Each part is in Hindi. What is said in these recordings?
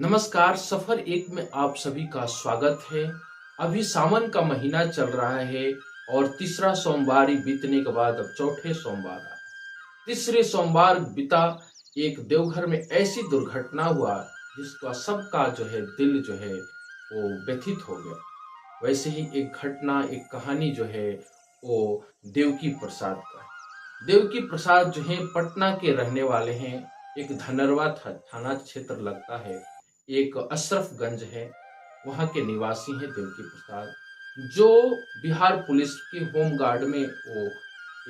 नमस्कार। सफर एक में आप सभी का स्वागत है। अभी सावन का महीना चल रहा है और तीसरा सोमवार ही बीतने के बाद अब चौथे सोमवार आ रहा है। तीसरे सोमवार बीता, एक देवघर में ऐसी दुर्घटना हुआ जिसका सबका दिल वो व्यथित हो गया। वैसे ही एक घटना, एक कहानी वो देवकी प्रसाद का है। देवकी प्रसाद पटना के रहने वाले हैं। एक धनरवा थाना क्षेत्र लगता है, एक अशरफगंज है, वहाँ के निवासी हैं देवकी प्रसाद, जो बिहार पुलिस के होम गार्ड में वो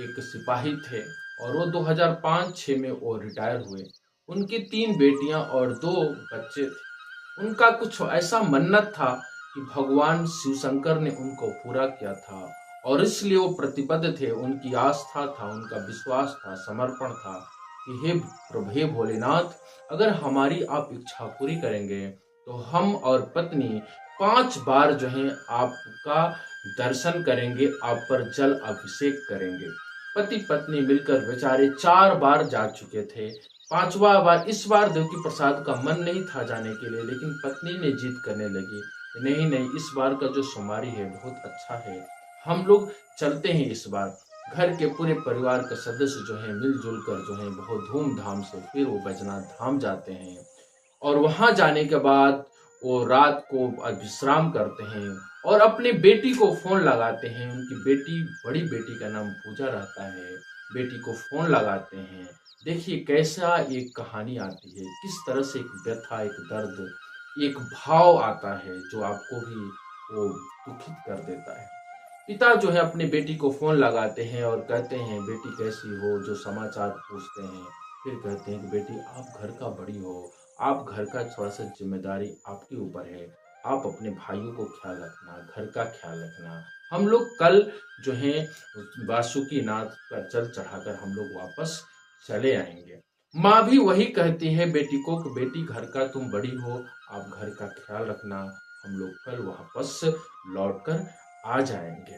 एक सिपाही थे और वो 2005-06 में वो रिटायर हुए। उनकी 3 बेटियां और 2 बच्चे थे। उनका कुछ ऐसा मन्नत था कि भगवान शिव शंकर ने उनको पूरा किया था और इसलिए वो प्रतिबद्ध थे। उनकी आस्था था, उनका विश्वास था, समर्पण था कि हे प्रभु, हे भोलेनाथ, अगर हमारी आप इच्छा पूरी करेंगे तो हम और पत्नी 5 बार आपका दर्शन करेंगे, आप पर जल अभिषेक करेंगे। पति पत्नी मिलकर बेचारे 4 बार जा चुके थे। 5वां बार इस बार देवकी प्रसाद का मन नहीं था जाने के लिए, लेकिन पत्नी ने जिद करने लगी, नहीं नहीं, इस बार का जो सोमवारी है बहुत अच्छा है, हम लोग चलते हैं इस बार। घर के पूरे परिवार के सदस्य मिलजुल कर बहुत धूमधाम से फिर वो बैजनाथ धाम जाते हैं और वहां जाने के बाद वो रात को विश्राम करते हैं और अपनी बेटी को फोन लगाते हैं। उनकी बेटी, बड़ी बेटी का नाम पूजा रहता है, बेटी को फोन लगाते हैं। देखिए कैसा एक कहानी आती है, किस तरह से एक व्यथा, एक दर्द, एक भाव आता है जो आपको भी वो दुखित कर देता है। पिता अपने बेटी को फोन लगाते हैं और कहते हैं, बेटी कैसी हो, जो समाचार पूछते हैं। फिर कहते हैं कि बेटी, आप घर का बड़ी हो, आप घर का थोड़ा सा जिम्मेदारी आपके ऊपर है, आप अपने भाइयों को ख्याल रखना, घर का ख्याल रखना। हम लोग कल वासुकी नाथ का जल चढ़ाकर हम लोग वापस चले आएंगे। माँ भी वही कहती है बेटी को कि बेटी, घर का तुम बड़ी हो, आप घर का ख्याल रखना, हम लोग कल वापस लौट कर आ जाएंगे।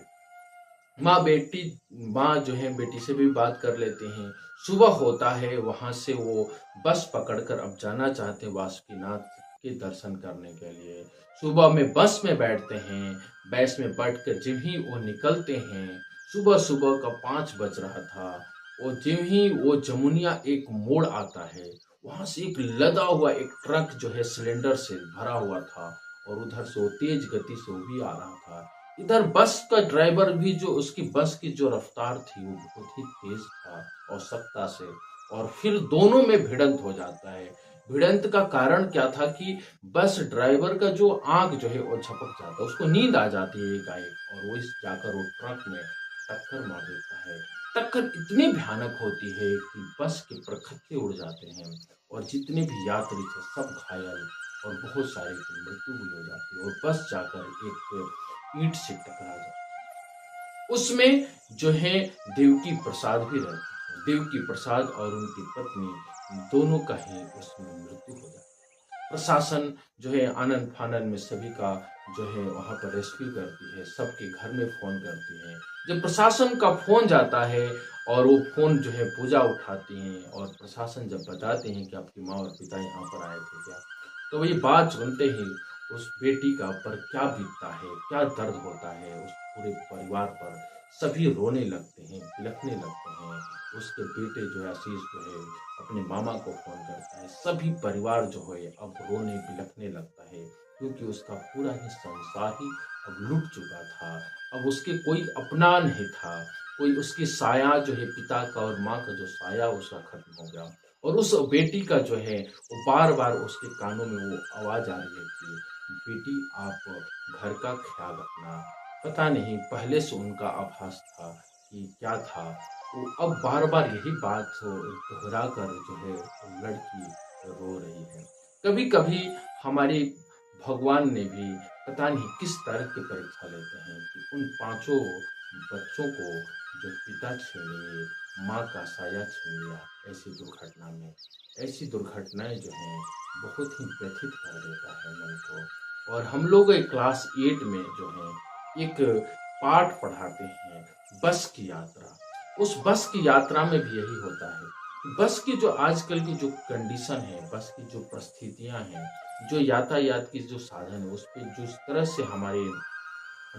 माँ बेटी से भी बात कर लेते हैं। सुबह होता है, वहां से वो बस पकड़कर अब जाना चाहते हैं वासुकीनाथ के दर्शन करने के लिए। सुबह में बस में बैठते हैं, बस में बैठकर जिम ही वो निकलते हैं। सुबह सुबह का 5 बज रहा था। वो जिम ही वो जमुनिया एक मोड़ आता है, वहां से एक लदा हुआ एक ट्रक सिलेंडर से भरा हुआ था और उधर से वो तेज गति से वो भी आ रहा था। इधर बस का ड्राइवर भी, जो उसकी बस की जो रफ्तार थी वो बहुत ही तेज था आवश्यकता से, और फिर दोनों में भिड़ंत हो जाता है। भिड़ंत का कारण क्या था कि बस ड्राइवर का जो आंख वो झपक जाता है, उसको नींद आ जाती है एकाएक, और वो इस जाकर वो ट्रक में टक्कर मार देता है। टक्कर इतनी भयानक होती है कि बस के परखच्चे उड़ जाते हैं और जितने भी यात्री थे सब घायल और बहुत सारे की मृत्यु भी हो जाती है और बस जाकर एक ईंट से टकरा जाती है। उसमें देवकी प्रसाद भी रहते हैं। देवकी प्रसाद और उनकी पत्नी दोनों का ही उसमें मृत्यु हो जाती है। प्रशासन आनन फानन में सभी का वहां पर रेस्क्यू करती है, सबके घर में फोन करती है। जब प्रशासन का फोन जाता है और वो फोन पूजा उठाती हैं और प्रशासन जब बताते हैं कि आपकी माँ और पिता यहाँ पर आए थे क्या, तो ये बात सुनते ही उस बेटी का पर क्या बीतता है, क्या दर्द होता है उस पूरे परिवार पर। सभी रोने लगते हैं, बिलखने लगते हैं। उसके बेटे आशीष अपने मामा को फोन करता है। सभी परिवार अब रोने बिलखने लगता है, क्योंकि उसका पूरा ही संसार ही अब लूट चुका था। अब उसके कोई अपना नहीं था, कोई उसकी साया पिता का और माँ का जो साया उसका खत्म हो गया। और उस बेटी का वो बार बार उसके कानों में वो आवाज आ रही है कि बेटी, आप घर का ख्याल रखना। पता नहीं पहले से उनका आभास था कि क्या था, वो अब बार बार यही बात दोहरा कर लड़की रो रही है। कभी कभी हमारे भगवान ने भी पता नहीं किस तरह की परीक्षा लेते हैं कि उन 5 बच्चों को जो पिता छीन लिए, माँ का साया छीन लिया, ऐसी दुर्घटनाएं बहुत ही व्यथित कर देता है मन को। और हम लोग क्लास 8 में एक पाठ पढ़ाते हैं, बस की यात्रा। उस बस की यात्रा में भी यही होता है। बस की जो आजकल की जो कंडीशन है, बस की जो परिस्थितियां हैं, जो यातायात की जो साधन है उस पे जिस तरह से हमारे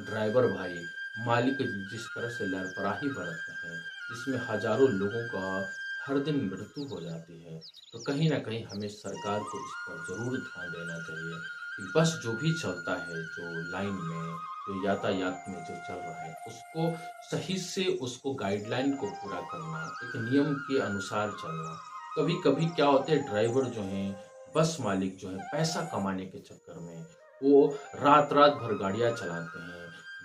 ड्राइवर भाई मालिक जिस तरह से लापरवाही बरतते हैं, जिसमें हजारों लोगों का हर दिन मृत्यु हो जाती है, तो कहीं न कहीं हमें सरकार को इस पर ज़रूर ध्यान देना चाहिए कि बस जो भी चलता है, जो लाइन में, जो यातायात में जो चल रहा है, उसको सही से उसको गाइडलाइन को पूरा करना, एक नियम के अनुसार चलना। कभी-कभी क्या होता है ड्राइवर जो हैं, बस मालिक जो हैं, पैसा कमाने के चक्कर में वो रात-रात भर गाड़ियाँ चलाते हैं।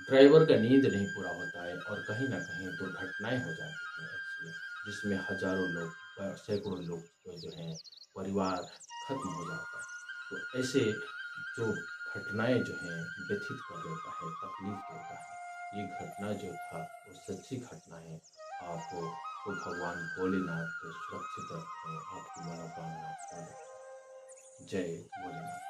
ड्राइवर का नींद नहीं पूरा होता है और कहीं न कहीं दुर्घटनाएँ हो जाती हैं ऐसी, जिसमें हज़ारों लोग सैकड़ों लोग जो हैं परिवार खत्म हो जाता है। तो ऐसे जो घटनाएँ जो हैं व्यथित कर देता है, तकलीफ़ देता है। ये घटना जो था वो सच्ची घटना है। आप को भगवान भोलेनाथ सुरक्षित रखें, आपकी मनोकामना पूर्ण करें। जय भोलेनाथ।